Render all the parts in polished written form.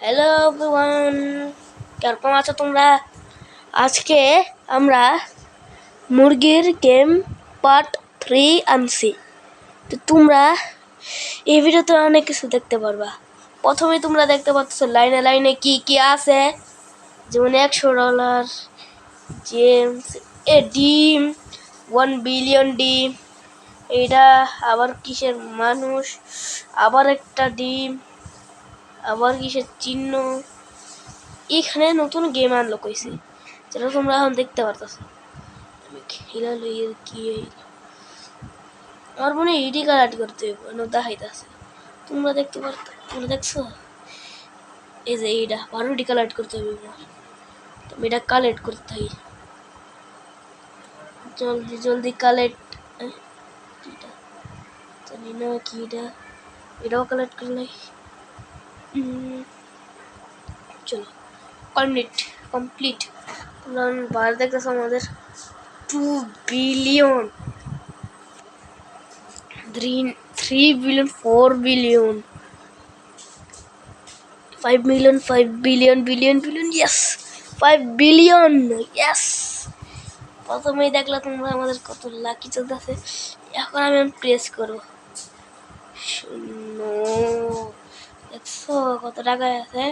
Hello everyone, কেমন আছো তোমরা? আজকে আমরা মুরগির গেম পার্ট 3 আনছি। তো তোমরা এই ভিডিওতে অনেক কিছু দেখতে পারবা। প্রথমে তোমরা দেখতে পাচ্ছ লাইনে লাইনে কি কি আছে, যেমন $100 জেমস, ডিম, 1 বিলিয়ন ডিম, এইটা আবার কিসের মানুষ, আবার একটা ডিম, আবার কিসের চিহ্ন। এখানে নতুন গেম আনলো কইছে, যেটা তোমরা এখন দেখতে পারতেছো। আমি খেলা লই কি আমার মনে ইডি কালেক্ট করতে হইব, দেখাইতেছে। তোমরা দেখতে পারতো, তোমরা দেখছো? এই যে এইটা বারোটি কালেক্ট করতে হইব, তুমি এটা কালেক্ট করতে হয়। জলদি জলদি কালেক্ট। জানি না কি এটা, এটাও কালেক্ট করলে। চলো কমপ্লিট কমপ্লিট। তোমরা বার দেখতেছো আমাদের 2 billion, 3 billion, 4 billion, 5 million, 5 billion, billion billion, yes 5 billion, yes. প্রথমেই দেখলা তোমরা আমাদের কত লাকি চলতেছে। এখন আমি প্রেস করবো 0। দেখছো কত টাকায় আছে।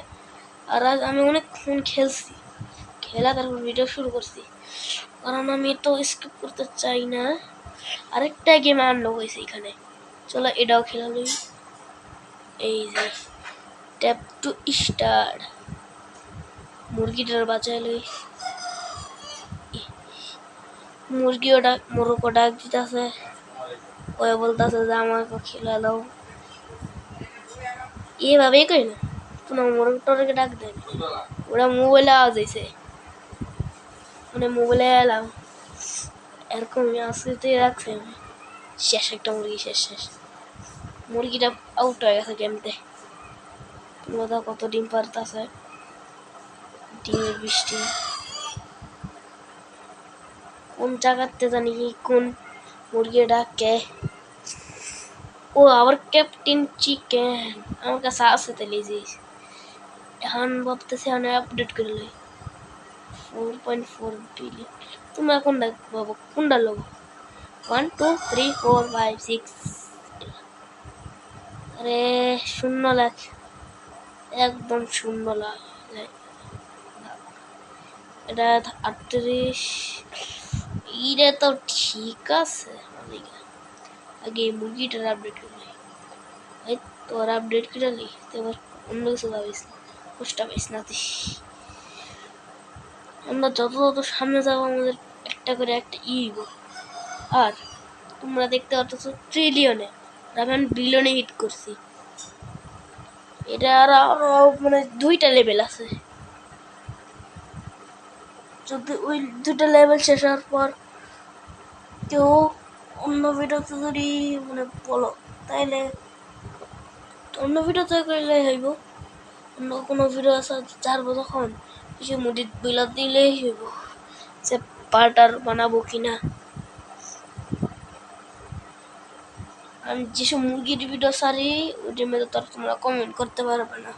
আর আজ আমি অনেকক্ষণ খেলছি, খেলা তারপর ভিডিও শুরু করছি, কারণ আমি তো স্কিপ করতে চাই না। আরেকটা গেম আনলো হয়েছে এখানে, চলো এটাও খেলা লই। এই যে ট্যাপ টু স্টার্ট, মুরগিটার বাঁচাই লই। মুরগি ওটা মোরগো ডাক দিতেছে, ওই বলতেছে যে আমাকে খেলা দাও। এভাবেই কই না, কোনো মোরগটাকে ডাক দেয়, ওরা মোবাইলে আওয়াজ হয়েছে, মানে মোবাইলে এলাম এরকম আসতে রাখছে। শেষ একটা মুরগি, শেষ শেষ মুরগিটা আউট হয়ে গেছে গেমতে। তোমরা কত ডিম পারতেছে, ডিমের বৃষ্টি। কোন জায়গাতে জানি কোন মুরগি ডাকে। ও আবার ক্যাপ্টেন চিকেন আমার কাছে আছে, তাহলে যে এখন ভাবতেছি আমি আপডেট করে লই। 4.4 বিলিয়ন। তুমি এখন দেখবো কোনটা লোক 1 2 3 4 5 6। আরে শূন্য লাখ, একদম শূন্য লাখ। এটা 38। এইটা তো ঠিক আছে, আগে মুরগিটার আপডেট করে এই তোর আপডেট করে লি, এবার অন্য কিছু ভাবিস না, কষ্ট পাইস না তুই। আমরা যত যত সামনে যাবো আমাদের একটা করে একটা ইব। আর তোমরা দেখতে পাচ্ছ ট্রিলিয়নে, আমি বিলিয়নে হিট করছি। এটা আরো মানে 2টা লেভেল আছে। যদি ওই 2টা লেভেল শেষ হওয়ার পর কেউ অন্য ভিডিওতে যদি মানে বলো, তাইলে অন্য ভিডিওতে করলে হইব। অন্য কোনো ভিডিও আছে ছাড়বো তখন কিছু মুডি বিলা দিলেই হইব যে পার্টার বানাবো কিনা। আমি যেসব মুরগির ভিডিও সারি ওইটার মধ্যে তো তোমরা কমেন্ট করতে পারবে না।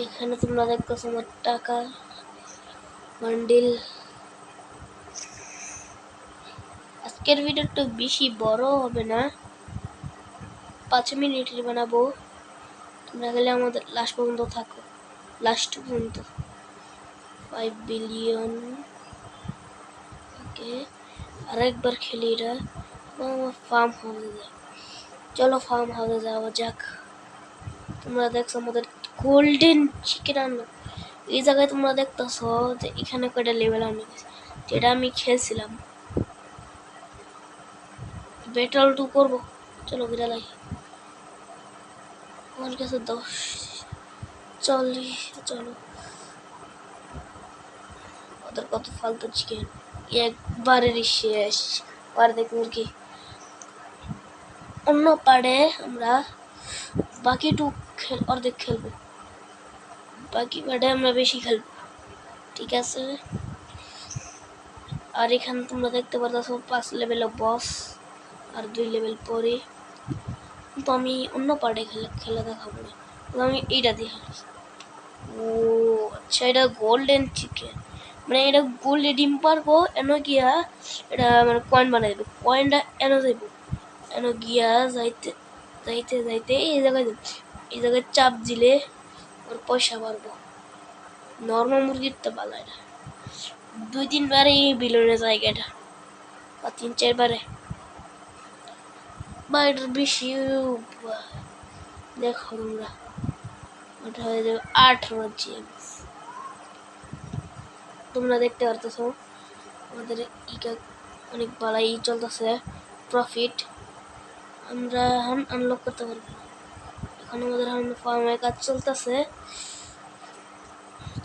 এখানে তোমরা দেখতেছো আমার টাকা বান্ডিল। আজকের ভিডিও একটু বেশি বড় হবে না, 5 মিনিটের বানাবো। তোমরা গেলে আমাদের লাস্ট পর্যন্ত থাকো, লাস্ট পর্যন্ত। 5 বিলিয়ন, ওকে আরেকবার খেলি এটা। ফার্ম হাউসে যাই, চলো ফার্ম হাউসে যাওয়া যাক। তোমরা দেখছো আমাদের গোল্ডেন চিকেন আনলো। এই জায়গায় তোমরা দেখতেছো যে এখানে কয়টা লেভেল আনে গেছে, যেটা আমি খেলছিলাম। ব্যাটল 2 করবো, চলো বিড়ালাই। আমার কাছে 10 40, চলো। ওদের কত ফালতু চিকেন, একবারেরই শেষ। আর দেখ মুরগি অন্য পাড়ে আমরা বাকি অর্ধেক খেলবো, বাকি পাড়ে আমরা বেশি খেলবো, ঠিক আছে? আর এখানে তোমরা দেখতে পারতেছো 5 লেভেলের বস আর 2 লেভেল পরে। কিন্তু আমি অন্য পার্টে খেলা দেখাবো না, তো আমি এইটা দিয়ে খেলি। ও আচ্ছা, এটা গোল্ডেন চিকেন, মানে এটা গোল্ডে ডিম পারবো এনে গিয়া এটা মানে কয়েন বানাই দেবো। কয়েনটা এনে যাইব, এনে গিয়া যাইতে যাইতে যাইতে এই জায়গায় চাপ দিলে ওর পয়সা বাড়বো। নর্মাল মুরগির তো পালা এটা 2-3 বারে বিলনের জায়গাটা, বা 3-4 বারে, বা এটার বেশি। দেখো তোমরা, ওটা হয়ে যাবে 18 জেমস। তোমরা দেখতে পারতেছো আমাদের ইটা অনেক বাড়াই চলতেছে, প্রফিট আমরা এখন আনলক করতে পারবো। এখন আমাদের ফার্মের কাজ চলতেছে।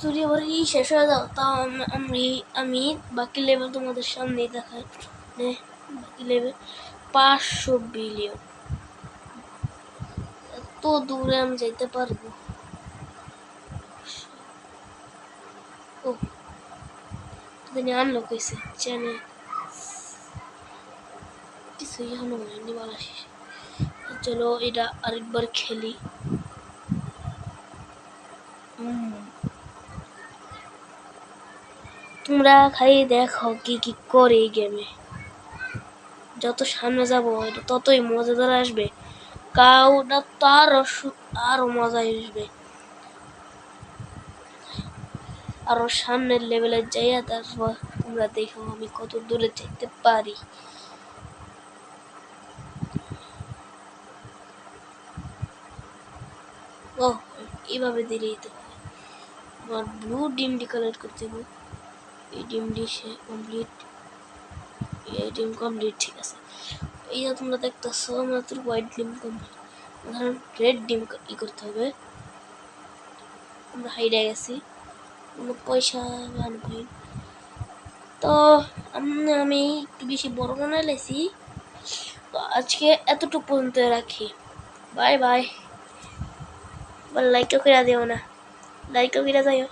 যদি আবার শেষ হয়ে যাও তাও আমি বাকি লেভেল তোমাদের সামনে দেখাই। বাকি লেভেল 500 বিলিয়ন, এত দূরে আমি যেতে পারবো। ও আনলক হয়েছে চ্যানেল, কিছুই এখনো হয়নি বলা শেষ। চলো এটা আরেকবার খেলি। তোমরা খালি দেখো কি কি করে এই গেমে। যত সামনে যাবো এটা ততই মজাদার আসবে, কাউটা তার আরো মজা আসবে। আরো সামনের লেভেলে যাইয়া তারপর তোমরা দেখো আমি কত দূরে যেতে পারি। ও এইভাবে দিলেই তো আমার ব্লু ডিমটি কালেক্ট করতে হবে। এই ডিমটি সে কমপ্লিট, এই ডিম কমপ্লিট, ঠিক আছে। এই যে তোমরা দেখতেছো মাত্র হোয়াইট ডিম কমপ্লিট, ধরুন রেড ডিম করতে হবে। আমরা হাইডে গেছি, পয়সা পাই। তো আমি একটু বেশি বড় বানাই লাইছি, তো আজকে এতটুকু পর্যন্ত রাখি। Bye bye. লাইকও করে দিও না, লাইকও করে যাইও।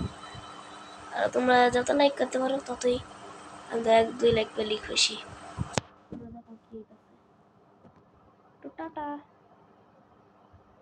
আর তোমরা যত লাইক করতে পারো ততই আমরা 1-2 লাইক পেলেই খুশি। তো টাটা।